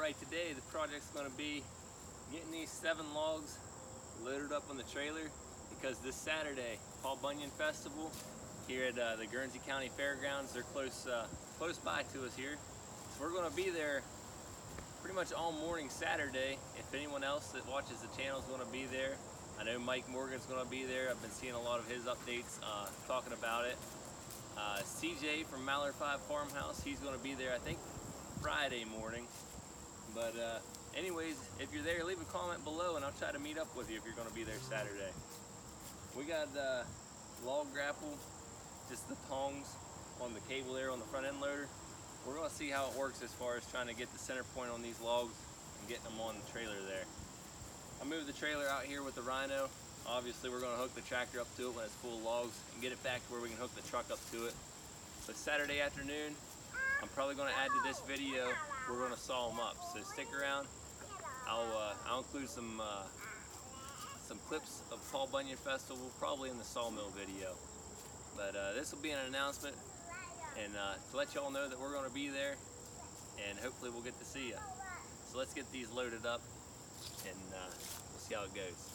Alright, today the project's going to be getting these 7 logs loaded up on the trailer because this Saturday, Paul Bunyan Festival here at the Guernsey County Fairgrounds, they're close by to us here. So we're going to be there pretty much all morning Saturday. If anyone else that watches the channel is going to be there, I know Mike Morgan's going to be there. I've been seeing a lot of his updates talking about it. CJ from Mallard 5 Farmhouse, he's going to be there I think Friday morning. But anyways, if you're there, leave a comment below and I'll try to meet up with you if you're going to be there Saturday. We got log grapple, just the tongs on the cable there on the front end loader. We're going to see how it works as far as trying to get the center point on these logs and getting them on the trailer there. I moved the trailer out here with the Rhino. Obviously we're going to hook the tractor up to it when it's full of logs and get it back to where we can hook the truck up to it. But Saturday afternoon, I'm probably going to add to this video, we're going to saw them up. So stick around. I'll include some clips of Paul Bunyan Festival, probably in the sawmill video. But this will be an announcement and to let y'all know that we're going to be there and hopefully we'll get to see you. So let's get these loaded up and we'll see how it goes.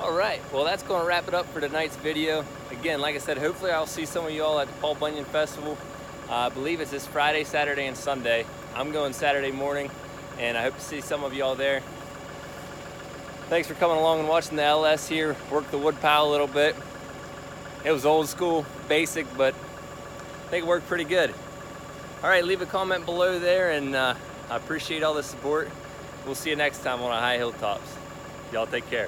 All right, well, that's going to wrap it up for tonight's video. Again, like I said, hopefully I'll see some of you all at the Paul Bunyan Festival. I believe it's this Friday, Saturday, and Sunday. I'm going Saturday morning, and I hope to see some of you all there. Thanks for coming along and watching the LS here, work the wood pile a little bit. It was old school, basic, but I think it worked pretty good. All right, leave a comment below there, and I appreciate all the support. We'll see you next time on High Hilltops. Y'all take care.